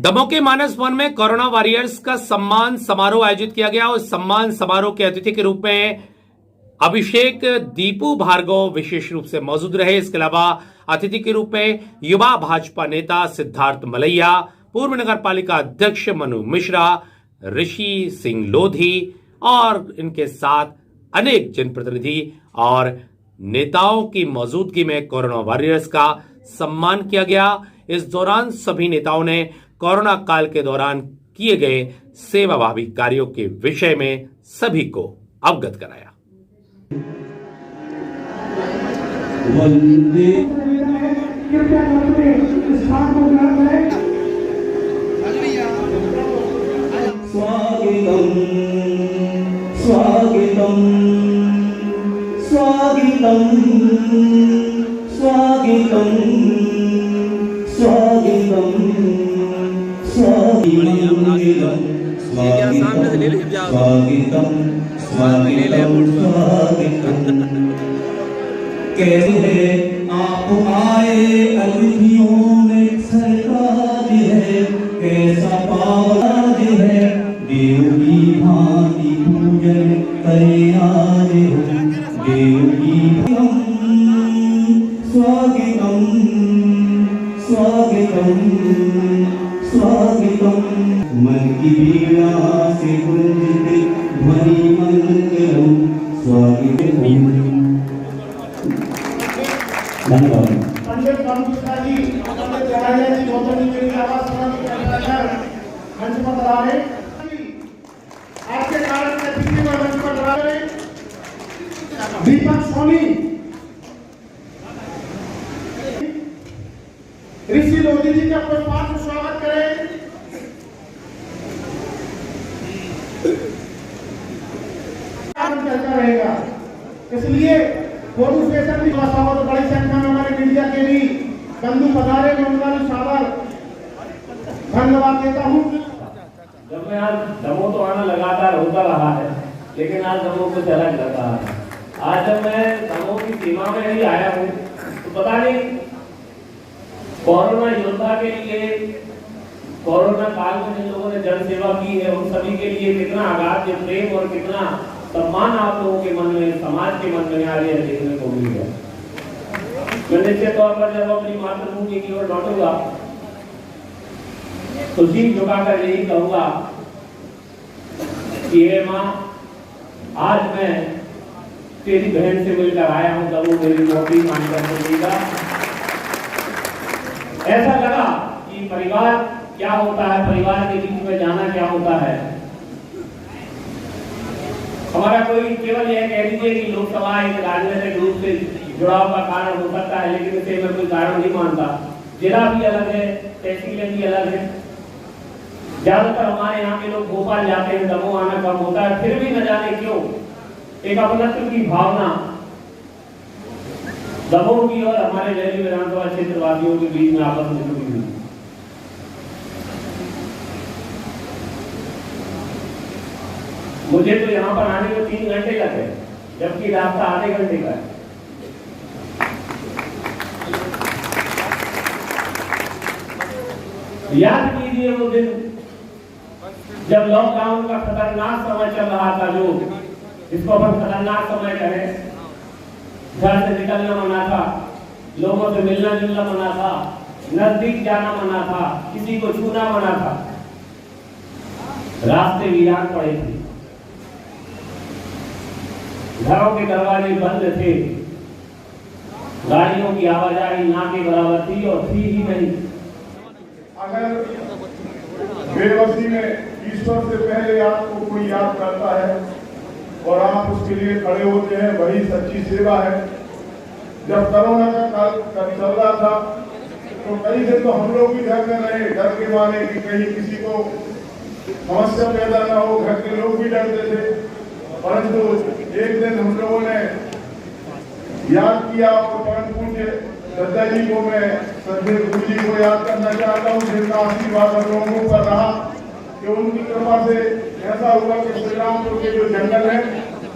दमोह के मानस वन में corona warriors का सम्मान समारोह आयोजित किया गया और सम्मान समारोह के अतिथि के रूप में अभिषेक दीपू भार्गव विशेष रूप से मौजूद रहे। इसके अलावा अतिथि के रूप में युवा भाजपा नेता सिद्धार्थ मलैया, पूर्व नगर पालिका अध्यक्ष मनु मिश्रा, ऋषि सिंह लोधी और इनके साथ अनेक जनप्रतिनिधि और नेताओं की मौजूदगी में कोरोना वॉरियर्स का सम्मान किया गया। इस दौरान सभी नेताओं ने कोरोना काल के दौरान किए गए सेवाभावी कार्यों के विषय में सभी को अवगत कराया। स्वागतम स्वागतम स्वागतम स्वागतम स्वागतम स्वागतम। कैसे आप आए अतिथियों में सरकार है, कैसा पावन है, देव की भांति पूजन करे आए हो, देव की स्वागतम स्वागतम स्वागतम। मन की वीणा से गुंजित ध्वनि मंगलम स्वागतम। धन्यवाद। पंडित रामकृष्ण जी, पंडित जवाहर जी, गौतम जी की आवाज सुनाने के अंदर मंच पर आ रहे आपके कारण से दिल्ली में मंच पर आ रहे दीपक सोनी, ऋषि लोधी जी का पुष्पांजलि स्वागत करें। चलता रहेगा, इसलिए फोटो स्टेशन भी बहुत बड़ी संख्या में हमारे मीडिया के भी बंधु पधारे, मैं उनका भी धन्यवाद देता हूँ। जब मैं आज दमोह तो आना लगातार होता रहा है, लेकिन आज दमोह को चला जाता है। आज जब मैं दमोह की सीमा में ही आया हूँ तो पता नहीं कोरोना योद्धा के लिए, कोरोना काल में जिन लोगों ने जन सेवा की है उन सभी के लिए कितना अगाध प्रेम और कितना सम्मान आप लोगों के मन में, समाज के मन में आज यह देखने को मिल गया। मैं निश्चित तौर पर जब अपनी मातृभूमि की ओर लौटूंगा तो सिर झुकाकर यही कहूंगा कि हे माँ, आज मैं तेरी बहन से मिलकर आया हूं, तब वो मेरी नौकरी मान कर देगा। ऐसा लगा कि परिवार क्या होता है, परिवार के बीच में जाना क्या होता है। हमारा कोई केवल यह कह दीजिए कि लोकसभा एक राजनीतिक रूप से जुड़ाव का कारण हो सकता है, लेकिन इसे मैं कोई कारण नहीं मानता। जिला भी अलग है, तहसीलें भी अलग है। ज्यादातर हमारे यहाँ के लोग भोपाल जाते हैं, दमोह आना कम होता है, फिर भी न जाने क्यों एक अपनत्व की भावना दमोह की और हमारे रैली विधानसभा क्षेत्र वासियों के बीच में आपस में जुड़ी हुई। मुझे तो यहाँ पर आने में 3 घंटे लगे, जबकि रास्ता आधे घंटे का है। याद कीजिए वो दिन जब लॉकडाउन का खतरनाक समय चल रहा था, जो इसको अपन खतरनाक समय कहें। घर से निकलना मना था, लोगों से मिलना जुलना मना था, नजदीक जाना मना था, किसी को छूना मना था। रास्ते वीरान पड़े थे, घरों के दरवाजे बंद थे, गाड़ियों की आवाजाही ना के बराबर थी और थी ही नहीं। अगर बेबसी में ईश्वर से पहले आपको कोई याद करता है और आप उसके लिए खड़े होते हैं, वही सच्ची सेवा है। जब कोरोना का काल चल रहा था तो कई दिन तो हम लोग भी घर में रहे, डर के मारे कि कहीं किसी को समस्या पैदा ना हो, घर के लोग भी डरते थे। परंतु एक दिन हम लोगों ने याद किया और परम पूज्य दद्दा जी को, मैं संजय गुरु जी को याद करना चाहता हूँ, जिनका आशीर्वाद हम लोगों पर रहा कि उनकी कृपा से ऐसा हुआ कि श्री रामपुर के जो जंगल है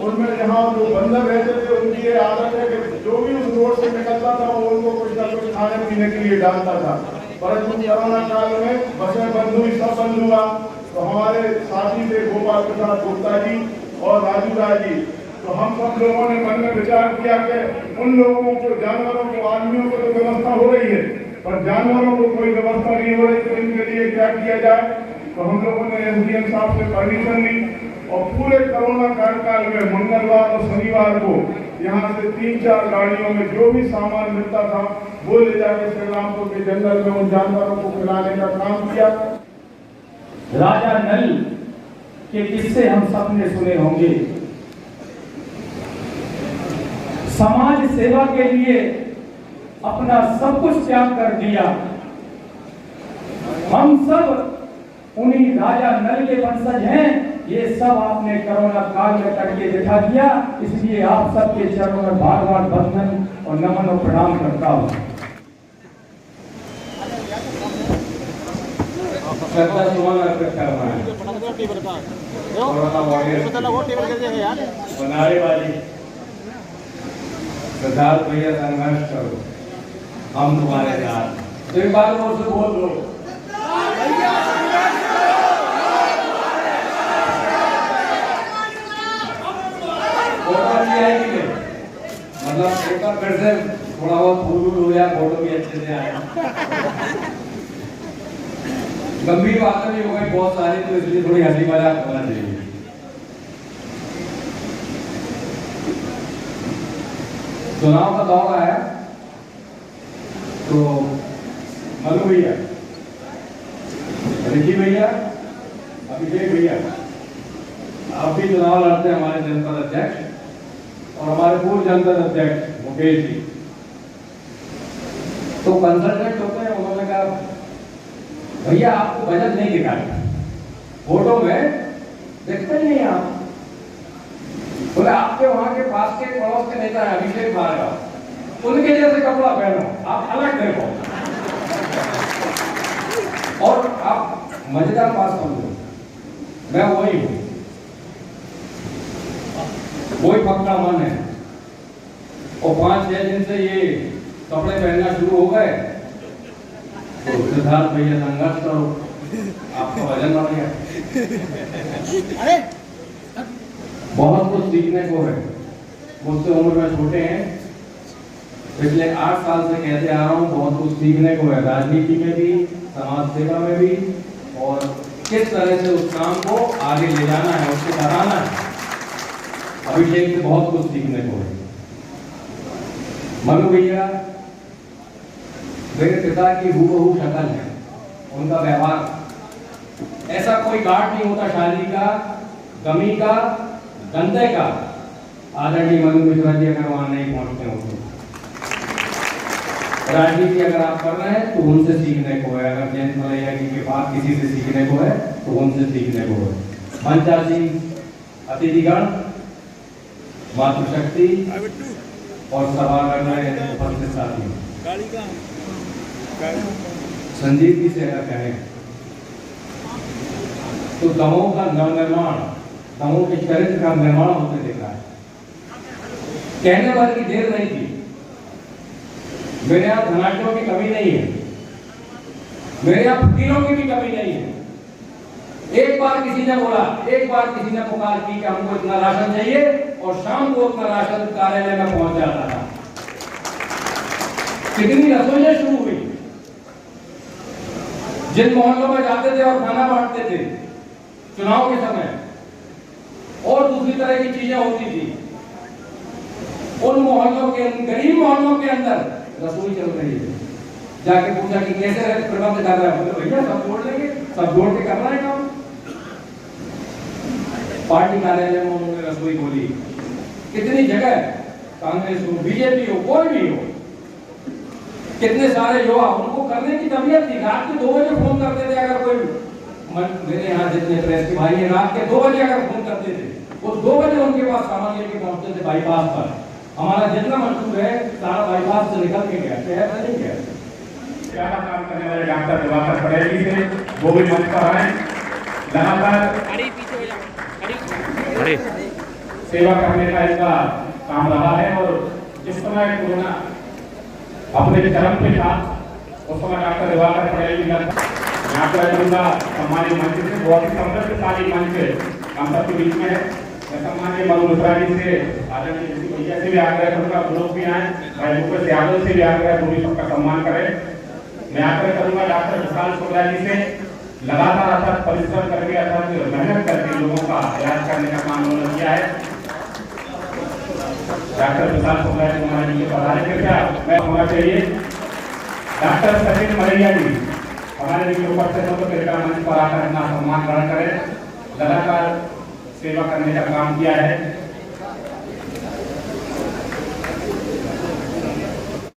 उनमें जहाँ वो बंदर रहते थे, उनकी ये आदत है कि जो भी उस रोड से निकलता था वो उनको कुछ ना कुछ खाने पीने के लिए डालता था। परंतु कोरोना काल में बसें बंद बंद हुआ तो हमारे साथी थे गोपाल प्रसाद गुप्ता जी और राजू राय जी, तो हम सब लोगों ने मन में विचार किया कि उन लोगों को, जानवरों को, आदमियों को तो व्यवस्था हो रही है पर जानवरों को कोई व्यवस्था नहीं हो रही, तो इनके लिए क्या किया जाए। तो हम लोगों ने एसडीएम साहब से परमिशन ली और पूरे कोरोना काल में मंगलवार और शनिवार को यहाँ से 3-4 गाड़ियों में जो भी सामान मिलता था वो ले जाके श्रीरामपुर के जंगल में उन जानवरों को खिलाने का काम किया। राजा नल के किस्से हम सब ने सुने होंगे। समाज सेवा के लिए अपना सब कुछ त्याग कर दिया। हम सब उन्हीं राजा नल के वंशज हैं। ये सब आपने कोरोना काल में करके दिखा दिया, इसलिए आप सबके चरणों में बार बार वंदन और नमन और प्रणाम करता हूं। श्रद्धा सुमन अर्पित करना है। कोरोना वॉरियर नारेबाजी, सिद्धार्थ भैया संघर्ष करो, हम तुम्हारे साथ। एक बार और से बोल दो, मतलब एक बार फिर से थोड़ा बहुत फूल हो जाए, फोटो भी अच्छे से आए। गंभीर बातें भी हो गई बहुत सारी, तो इसलिए थोड़ी हंसी मजाक होना चाहिए। चुनाव का दौर आया तो मनु भैया, रिकी भैया, अभिषेक भैया, आप भी चुनाव लड़ते हैं हमारे जनपद अध्यक्ष और हमारे पूर्व जनपद अध्यक्ष मुकेश जी। तो कंसल्टेंट होते हैं, उन्होंने कहा भैया आपको बजट नहीं दिखाया, फोटो में देखते ही नहीं आप। बोले आपके वहां के पास के पड़ोस के नेता है अभिषेक भार्गव, उनके जैसे कपड़ा पहनो, आप अलग देखो। और आप मजेदार बात समझो, मैं वही हूं, वही पक्का मन है। और 5-6 दिन से ये कपड़े पहनना शुरू हो गए तो सिद्धार्थ भैया संघर्ष करो, आपका वजन बढ़ गया। बहुत कुछ सीखने को है, मुझसे उम्र में छोटे हैं, पिछले 8 साल से कहते आ रहा हूँ, बहुत कुछ सीखने को है, राजनीति में भी, समाज सेवा में भी, और किस तरह से उस काम को आगे ले जाना है, उसको बढ़ाना है। अभिषेक से बहुत कुछ सीखने को है। मनु भैया मेरे पिता की हूबहू शक्ल है, उनका व्यवहार ऐसा कोई गार्ड नहीं होता शादी का, गमी का, गंदे का। आदरणीय मनु मिश्रा जी अगर वहां नहीं पहुंचते हो तो राजनीति अगर आप कर रहे हैं तो उनसे सीखने को है, अगर जयंत मलैया जी के पास किसी से सीखने को है तो उनसे सीखने को है। मंचासी अतिथिगण, मातृशक्ति और सभागण में उपस्थित साथी, संजीवनी से अगर कहें तो दमों का नवनिर्माण, दमों के चरित्र का निर्माण होते दिख रहा है। कहने वाले की देर नहीं थी। मेरे यहाँ धनाढ्यों की कमी नहीं है, मेरे यहाँ फकीरों की भी कमी नहीं है। एक बार किसी ने बोला, एक बार किसी ने पुकार की कि हमको इतना राशन चाहिए, और शाम को उतना राशन कार्यालय में पहुंच जाता था। कितनी रसोइयां शुरू हुई, जिन मोहल्लों में जाते थे और खाना बांटते थे चुनाव के समय, और दूसरी तरह की चीजें होती थी, उन मोहल्लों के, गरीब मोहल्लों के अंदर रसोई चल रही है। जाके पूछा कि कैसे प्रबंध कर रहा है, बोले भैया सब जोड़ लेंगे, सब जोड़ के कर रहा है काम। पार्टी कार्यालय में उन्होंने रसोई खोली। कितनी जगह, कांग्रेस हो, बीजेपी हो, कोई भी हो, कितने सारे युवा, उनको करने की तबीयत थी। रात के 2 बजे फोन करते थे, अगर कोई, मेरे यहाँ जितने प्रेस के भाई हैं, रात के 2 बजे अगर फोन करते थे, वो 2 बजे उनके पास सामान लेके पहुंचते थे बाईपास पर। हमारा जितना मंसूर है सारा बाईपास से निकल के गया, शहर में नहीं गया। प्यारा काम करने वाले डॉक्टर दिवाकर पटेल जी थे, वो भी मंच पर आए। लगातार सेवा करने का इनका काम रहा है, और जिस समय कोरोना अपने चरम पे था उस समय डॉक्टर दिवाकर पटेल जी मैं आपको करूंगा सम्मानित मंच से, बहुत ही समृद्धशाली मंच हम सबके बीच में है। मैं सम्मानित मनु मिश्रा जी से, आदरणीय ऋषि भैया से भी आग्रह करूंगा, लोग भी आए, भाई भूपेश यादव से भी आग्रह, वो भी सबका सम्मान करें। मैं आग्रह करूंगा डॉक्टर विशाल शुक्ला जी से, लगातार अथक परिश्रम करके, अथक मेहनत करके लोगों का इलाज करने का काम उन्होंने किया है। डॉक्टर विशाल शुक्ला जी हमारे लिए पधारे, कृपया मैं होना चाहिए। डॉक्टर सचिन मरैया जी हमारे लिए उपस्थित होकर कृपया मंच पर आकर अपना सम्मान ग्रहण करें। लगातार सेवा करने का काम किया है।